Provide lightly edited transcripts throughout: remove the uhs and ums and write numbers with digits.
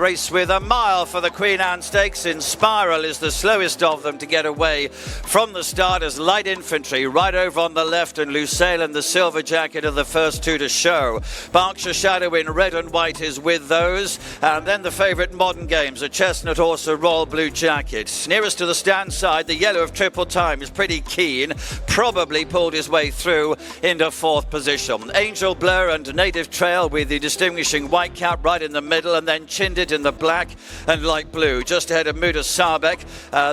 race with a mile for the Queen Anne Stakes. Inspiral is the slowest of them to get away from the start as Light Infantry right over on the left, and Lucille and the Silver Jacket are the first two to show. Berkshire Shadow in red and white is with those, and then the favourite Modern Games, a chestnut horse, a Royal Blue Jacket. Nearest to the stand side, the yellow of Triple Time is pretty keen, probably pulled his way through into fourth position. Angel Blur and Native Trail with the distinguishing white cap right in the middle, and then Chindit in the black and light blue. Just ahead of Muda Sabek,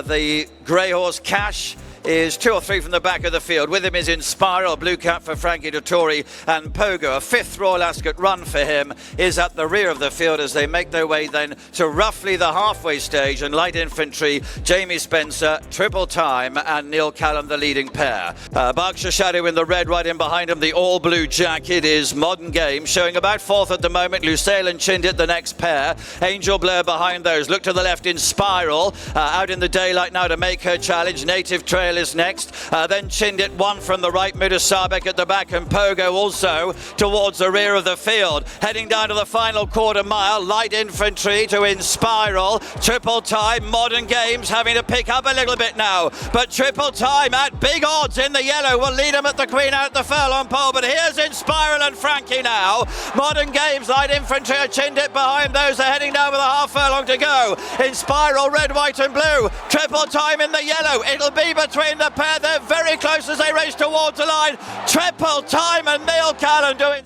the grey horse Cash is 2 or 3 from the back of the field. With him is Inspiral, blue cap for Frankie Dettori, and Pogo. A fifth Royal Ascot run for him is at the rear of the field as they make their way then to roughly the halfway stage, and Light Infantry, Jamie Spencer, Triple Time and Neil Callum the leading pair. Berkshire Shadow in the red right in behind him. The all blue jacket is Modern Game, showing about fourth at the moment. Lucille and Chindit the next pair. Angel Blur behind those. Look to the left, Inspiral out in the daylight now to make her challenge. Native Trail is next, then Chindit one from the right, Muda Sabek at the back, and Pogo also towards the rear of the field. Heading down to the final quarter mile, Light Infantry to Inspiral, Triple Time, Modern Games having to pick up a little bit now, but Triple Time at big odds in the yellow will lead him at the Queen out the furlong pole, but here's Inspiral and Frankie now. Modern Games, Light Infantry, a Chindit behind those, are heading down with a half furlong to go. Inspiral, red, white and blue, Triple Time in the yellow, it'll be between the pair. They're very close as they race towards the line. Triple Time and Neil Callum doing.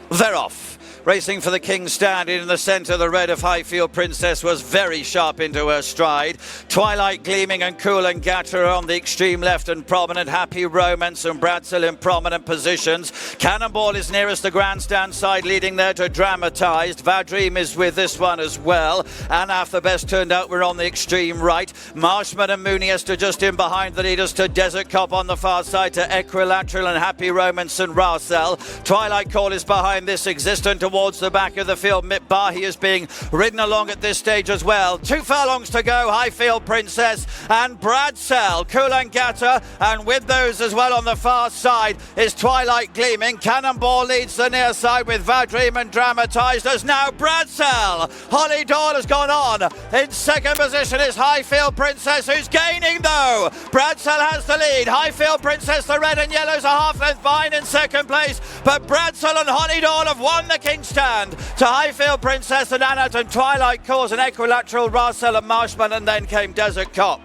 They're off. Racing for the King's Stand in the centre, the red of Highfield Princess was very sharp into her stride. Twilight Gleaming and Cool and Gatter on the extreme left and prominent. Happy Romance and Bradsell in prominent positions. Cannonball is nearest the grandstand side, leading there to Dramatised. Vadream is with this one as well. Anaf, the best turned out, we're on the extreme right. Marshman and Mooniest are just in behind the leaders to Desert Cop on the far side, to Equilateral and Happy Romance and Rasel. Twilight Call is behind this, Existent towards the back of the field. Mitbahi is being ridden along at this stage as well. 2 furlongs to go, Highfield Princess and Bradsell, Coolangatta, and with those as well on the far side is Twilight Gleaming. Cannonball leads the near side with Vadream and Dramatised as now Bradsell. Holly Dawn has gone on. In second position is Highfield Princess, who's gaining though. Bradsell has the lead. Highfield Princess, the red and yellows, a half length behind in second place, but Bradsell and Holly Dawn have won the King's Stand to Highfield Princess and Anat and Twilight Cause and Equilateral, Rasel and Marshman, and then came Desert Cop.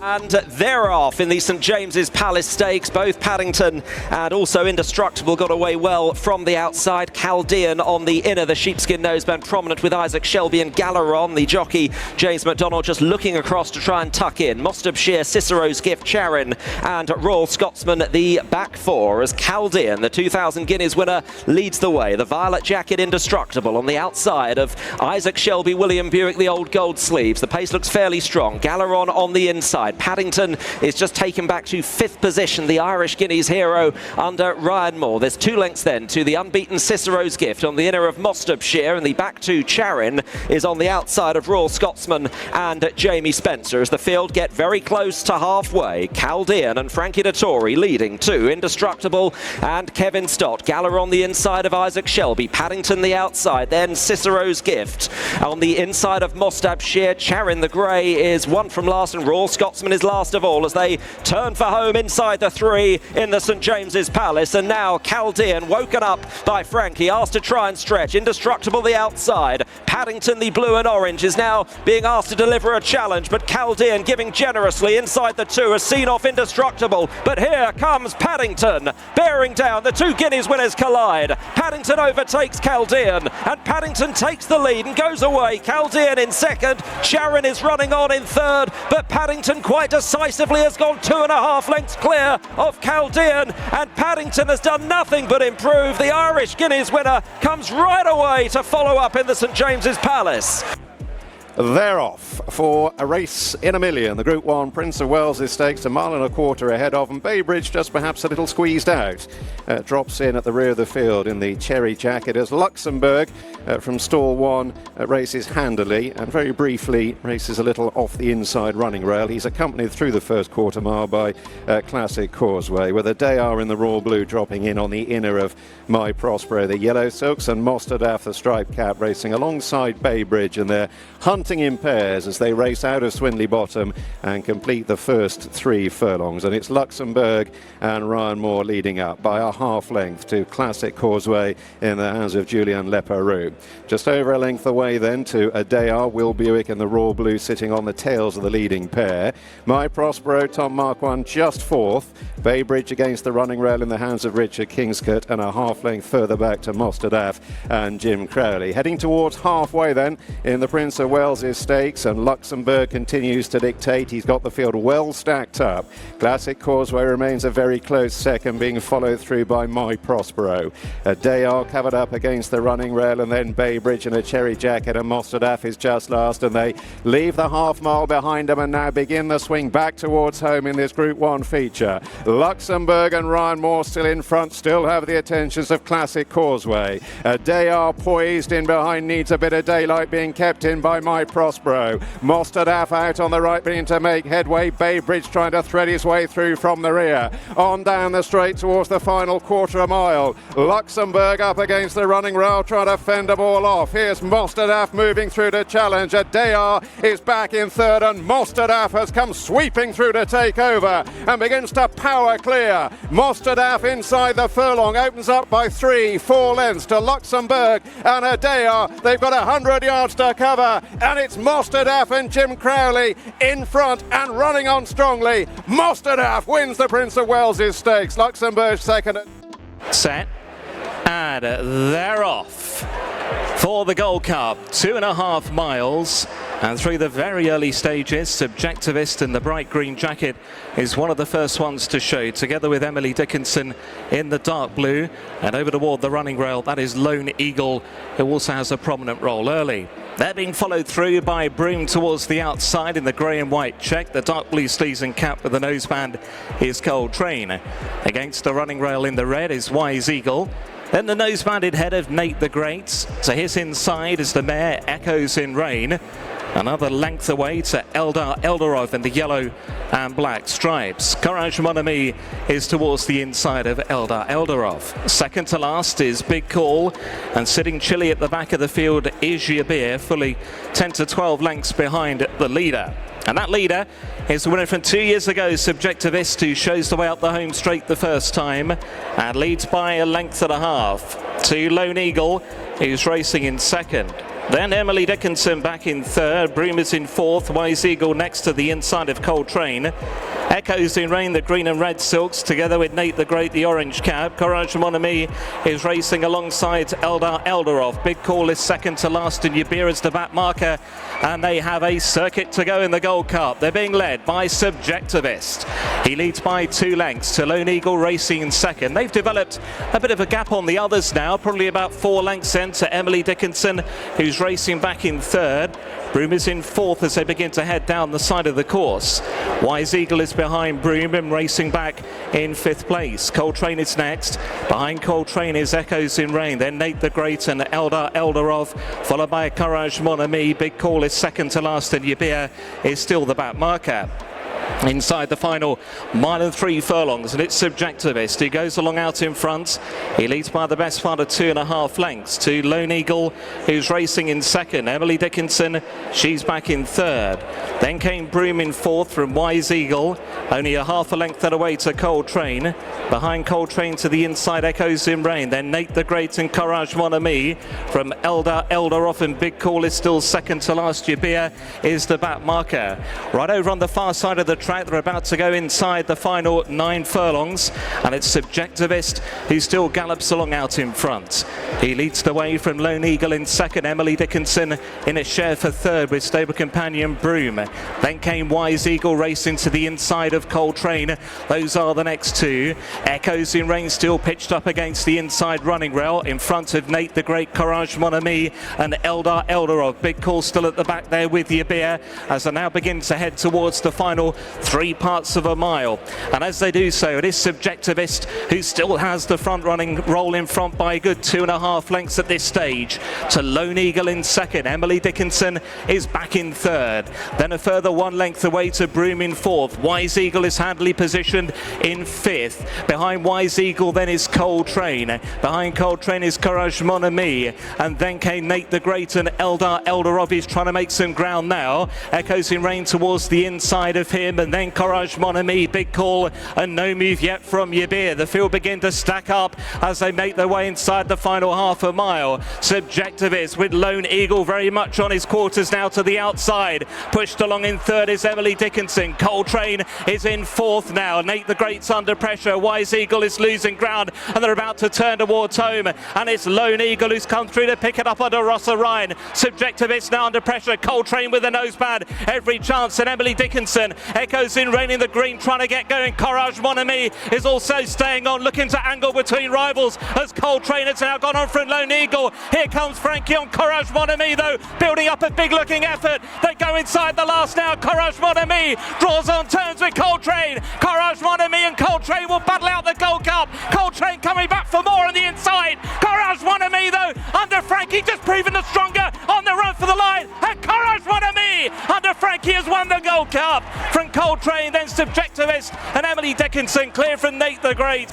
And they're off in the St James's Palace Stakes. Both Paddington and also Indestructible got away well from the outside. Chaldean on the inner, the sheepskin noseband prominent with Isaac Shelby and Galaron. The jockey James McDonald just looking across to try and tuck in. Mostabshire, Cicero's Gift, Charin and Royal Scotsman the back four, as Chaldean, the 2,000 guineas winner, leads the way. The violet jacket Indestructible on the outside of Isaac Shelby, William Buick, the old gold sleeves. The pace looks fairly strong. Galaron on the inside. Paddington is just taken back to 5th position, the Irish Guineas hero under Ryan Moore. There's 2 lengths then to the unbeaten Cicero's Gift on the inner of Mostabshire, and the back 2 Charin is on the outside of Royal Scotsman and Jamie Spencer as the field get very close to halfway. Chaldean and Frankie Dettori leading 2, Indestructible and Kevin Stott. Galler on the inside of Isaac Shelby, Paddington the outside, then Cicero's Gift on the inside of Mostabshire. Charin the grey is 1 from last, and Royal Scotsman is last of all as they turn for home inside the 3 in the St James's Palace. And now Chaldean, woken up by Frankie, asked to try and stretch. Indestructible the outside. Paddington, the blue and orange, is now being asked to deliver a challenge, but Chaldean giving generously inside the 2 has seen off Indestructible. But here comes Paddington bearing down. The 2 Guineas winners collide. Paddington overtakes Chaldean and Paddington takes the lead and goes away. Chaldean in second, Charin is running on in third, but Paddington quite decisively has gone 2.5 lengths clear of Chaldean, and Paddington has done nothing but improve. The Irish Guineas winner comes right away to follow up in the St James's Palace. They're off for a race in a million. The Group 1 Prince of Wales' Stakes a mile and a quarter ahead of, and Baybridge just perhaps a little squeezed out. Drops in at the rear of the field in the cherry jacket as Luxembourg from stall 1 races handily and very briefly races a little off the inside running rail. He's accompanied through the first quarter mile by Classic Causeway, with a Dayar in the royal blue dropping in on the inner of My Prospero, the yellow silks, and Mostadaf, the striped cap, racing alongside Baybridge, and they're hunting in pairs as they race out of Swindley Bottom and complete the first 3 furlongs. And it's Luxembourg and Ryan Moore leading up by a half length to Classic Causeway in the hands of Julian Leparoux. Just over a length away then to Dayar, Will Buick and the royal blue sitting on the tails of the leading pair. My Prospero, Tom Marquand just 4th. Baybridge against the running rail in the hands of Richard Kingscote, and a half length further back to Mostadaf and Jim Crowley. Heading towards halfway then in the Prince of Wales' Stakes, and Luxembourg continues to dictate. He's got the field well stacked up. Classic Causeway remains a very close second, being followed through by My Prospero. Dayar covered up against the running rail, and then Baybridge in a cherry jacket, and Mostadaf is just last, and they leave the half mile behind them and now begin the swing back towards home in this Group 1 feature. Luxembourg and Ryan Moore still in front, still have the attentions of Classic Causeway. Dayar poised in behind, needs a bit of daylight, being kept in by My Prospero. Mostadaf out on the right, beginning to make headway. Baybridge trying to thread his way through from the rear. On down the straight towards the final quarter of a mile. Luxembourg up against the running rail, trying to fend them all off. Here's Mostadaf moving through to challenge. Dayar is back in third, and Mostadaf has come sweeping through to take over and begins to power clear. Mostadaf inside the furlong opens up by 3-4 lengths to Luxembourg and Dayar. They've got 100 yards to cover, and it's Mostadaf and Jim Crowley in front and running on strongly. Mostadaf wins the Prince of Wales' Stakes. Luxembourg second. Set, and they're off for the Gold Cup. 2.5 miles, and through the very early stages, Subjectivist in the bright green jacket is one of the first ones to show, together with Emily Dickinson in the dark blue. And over toward the running rail, that is Lone Eagle, who also has a prominent role early. They're being followed through by Broome towards the outside in the grey and white check. The dark blue sleeves and cap with the noseband is Coltrane. Against the running rail in the red is Wise Eagle. Then the nose-banded head of Nate the Great. To his inside is the mare Echoes in Rain. Another length away to Eldar Eldarov in the yellow and black stripes. Courage Mon Ami is towards the inside of Eldar Eldarov. Second to last is Big Call, and sitting chilly at the back of the field is Yabir, fully 10 to 12 lengths behind the leader. And that leader is the winner from 2 years ago, Subjectivist, who shows the way up the home straight the first time and leads by a length and a half to Lone Eagle, who's racing in second. Then Emily Dickinson back in third, Broome is in fourth, Wise Eagle next to the inside of Coltrane. Echoes in Rain, the green and red silks, together with Nate the Great, the orange cap. Courage Mon Ami is racing alongside Eldar Eldarov. Big Call is second to last, and Yabir is the back marker, and they have a circuit to go in the Gold Cup. They're being led by Subjectivist. He leads by 2 lengths to Lone Eagle racing in second. They've developed a bit of a gap on the others now, probably about 4 lengths in to Emily Dickinson, who's racing back in third. Broome is in fourth as they begin to head down the side of the course. Wise Eagle is behind Broome and racing back in 5th place. Coltrane is next. Behind Coltrane is Echoes in Rain. Then Nate the Great and Eldar Eldarov, followed by Courage Mon Ami. Big Call is second to last, and Yabir is still the back marker. Inside the final mile and 3 furlongs, and it's Subjectivist. He goes along out in front. He leads by the best part of 2.5 lengths to Lone Eagle, who's racing in second. Emily Dickinson, she's back in third. Then came Broome in fourth from Wise Eagle, only a half a length that away to Coltrane. Behind Coltrane to the inside, Echoes in Rain. Then Nate the Great and Courage Mon Ami from Eldar Eldarov, and Big Call is still second to last. Yabir is the back marker. Right over on the far side of the track, they're about to go inside the final 9 furlongs, and it's Subjectivist who still gallops along out in front. He leads the way from Lone Eagle in second, Emily Dickinson in a share for third with stable companion Broome. Then came Wise Eagle racing to the inside of Coltrane. Those are the next two. Echoes in Rain still pitched up against the inside running rail in front of Nate the Great, Courage Mon Ami and Eldar Eldarov. Big Call still at the back there with Yabir as they now begin to head towards the final 3 parts of a mile. And as they do so, it is Subjectivist who still has the front running roll in front by a good 2.5 lengths at this stage. To Lone Eagle in second. Emily Dickinson is back in third. Then a further 1 length away to Broome in fourth. Wise Eagle is handily positioned in fifth. Behind Wise Eagle then is Coltrane. Behind Coltrane is Courage Mon Ami. And then came Nate the Great and Eldar Eldarov is trying to make some ground now. Echoes in Rain towards the inside of him. And then Courage Mon Ami, Big Call, and no move yet from Yabir. The field begin to stack up as they make their way inside the final half a mile. Subjectivist with Lone Eagle very much on his quarters now to the outside. Pushed along in third is Emily Dickinson. Coltrane is in fourth now. Nate the Great's under pressure. Wise Eagle is losing ground and they're about to turn towards home. And it's Lone Eagle who's come through to pick it up under Rossa Ryan. Subjectivist now under pressure. Coltrane with a noseband. Every chance. And Emily Dickinson. Echoes in Rain in the green trying to get going. Courage Mon Ami is also staying on, looking to angle between rivals as Coltrane has now gone on from Lone Eagle. Here comes Frankie on Courage Mon Ami though, building up a big looking effort. They go inside the last now. Courage Mon Ami draws on turns with Coltrane. Courage Mon Ami and Coltrane will battle out the Gold Cup. Coltrane coming back for more on the inside. Courage Mon Ami though, under Frankie, just proving the stronger on the run for the line. And Courage Mon Ami under Frankie has won the Gold Cup. From Coltrane, then Subjectivist and Emily Dickinson clear from Nate the Great.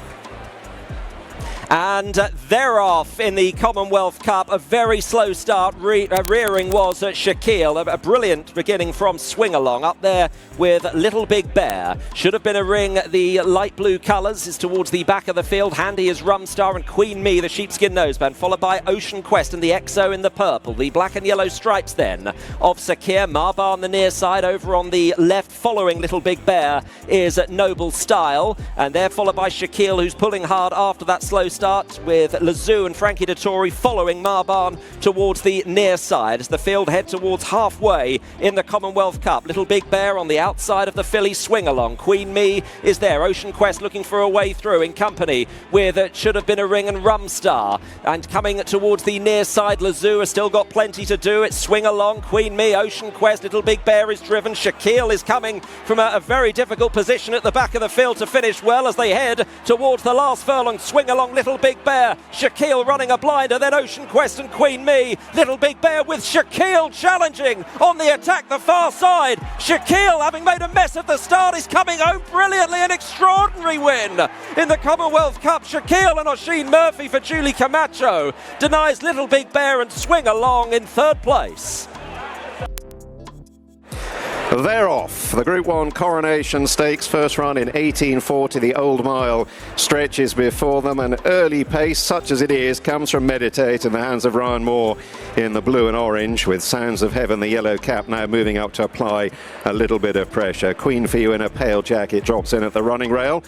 And they're off in the Commonwealth Cup. A very slow start. Rearing was SHAQUILLE. A brilliant beginning from Swing Along. Up there with Little Big Bear. Should have been a ring. The light blue colours is towards the back of the field. Handy is Rumstar and Queen Me, the sheepskin noseband, followed by Ocean Quest and the XO in the purple. The black and yellow stripes then of Sakir. Marbar on the near side. Over on the left, following Little Big Bear, is Noble Style. And they're followed by SHAQUILLE, who's pulling hard after that slow start, with Lazoo and Frankie Dettori following Marban towards the near side as the field head towards halfway in the Commonwealth Cup. Little Big Bear on the outside of the filly Swing Along. Queen Me is there. Ocean Quest looking for a way through in company with Should Have Been a Ring and Rumstar. And coming towards the near side, Lazoo has still got plenty to do. It's Swing Along, Queen Me, Ocean Quest. Little Big Bear is driven. SHAQUILLE is coming from a very difficult position at the back of the field to finish well as they head towards the last furlong. Swing Along, Little Big Bear, SHAQUILLE running a blinder, then Ocean Quest and Queen Me. Little Big Bear with SHAQUILLE challenging on the attack the far side. SHAQUILLE, having made a mess of the start, is coming home brilliantly. An extraordinary win in the Commonwealth Cup. SHAQUILLE and Oisin Murphy for Julie Camacho denies Little Big Bear and Swing Along in third place. They're off. The Group 1 Coronation Stakes, first run in 1840. The Old Mile stretches before them. An early pace, such as it is, comes from Meditate in the hands of Ryan Moore in the blue and orange, with Sounds of Heaven, the yellow cap, now moving up to apply a little bit of pressure. Queen For You in a pale jacket drops in at the running rail.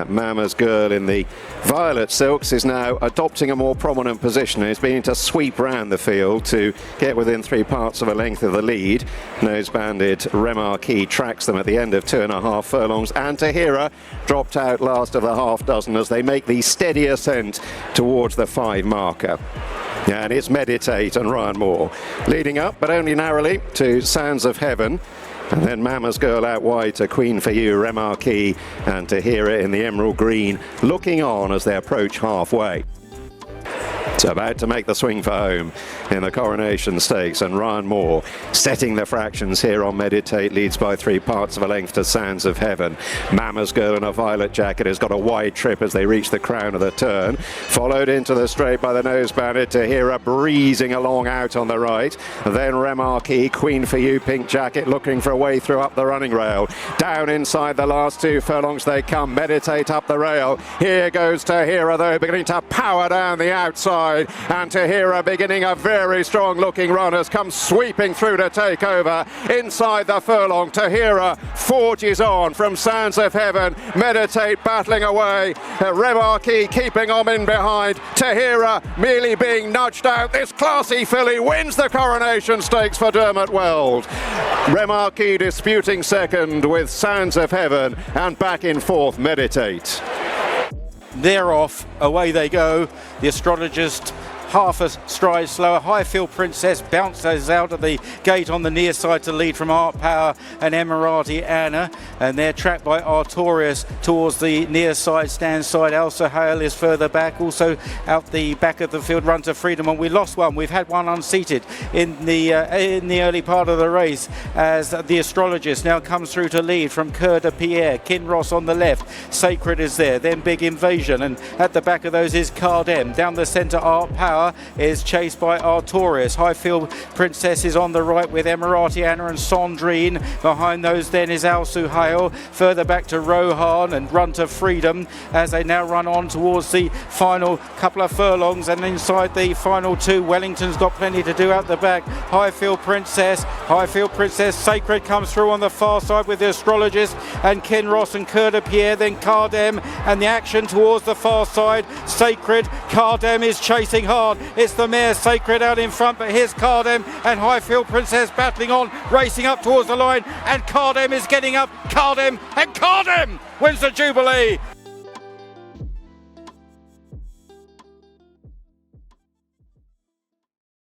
Mama's Girl in the violet silks is now adopting a more prominent position. It's beginning to sweep round the field to get within 3 parts of a length of the lead. Nose-banded Remarquee tracks them at the end of 2.5 furlongs, and Tahira dropped out last of the half dozen as they make the steady ascent towards the 5 marker. And it's Meditate and Ryan Moore leading up, but only narrowly, to Sounds of Heaven. And then Mama's Girl out wide to Queen For You, Remarquee and Tahira in the emerald green, looking on as they approach halfway. So about to make the swing for home in the Coronation Stakes, and Ryan Moore setting the fractions here on Meditate, leads by 3 parts of a length to Sounds of Heaven. Mama's Girl in a violet jacket has got a wide trip as they reach the crown of the turn, followed into the straight by the nose bandit Tahira, breezing along out on the right. Then Remarquee, Queen For You, pink jacket, looking for a way through up the running rail. Down inside the last 2 furlongs they come. Meditate up the rail. Here goes Tahira though, beginning to power down the outside. inside, and Tahira beginning a very strong looking run has come sweeping through to take over inside the furlong. Tahira forges on from Sands of Heaven, Meditate battling away, Remarquee keeping on in behind, Tahira merely being nudged out. This classy filly wins the Coronation Stakes for Dermot Weld. Remarquee disputing second with Sands of Heaven, and back in fourth, Meditate. They're off, away they go. The astrologist half a stride slower. Highfield Princess bounces out of the gate on the near side to lead from Art Power and Emirati Anna, and they're tracked by Artorius towards the near side stand side. Elsa Hale is further back, also out the back of the field. Run to Freedom, and we lost one. We've had one unseated in the early part of the race, as the astrologist now comes through to lead from Coeur de Pierre. Kinross on the left, Sacred is there, then Big Invasion, and at the back of those is Cardem. Down the centre, Art Power is chased by Artorius. Highfield Princess is on the right with Emirati Anna and Sondrine. Behind those then is Alsu Hale. Further back to Rohan and Run to Freedom, as they now run on towards the final couple of furlongs, and inside the final two, Wellington's got plenty to do out the back. Highfield Princess, Sacred comes through on the far side with the astrologist and Kinross and Coeur de Pierre, then Cardem, and the action towards the far side. Sacred, Cardem is chasing hard. It's the mare Sacred out in front, but here's Cardem and Highfield Princess battling on, racing up towards the line, and Cardem is getting up. Cardem wins the Jubilee.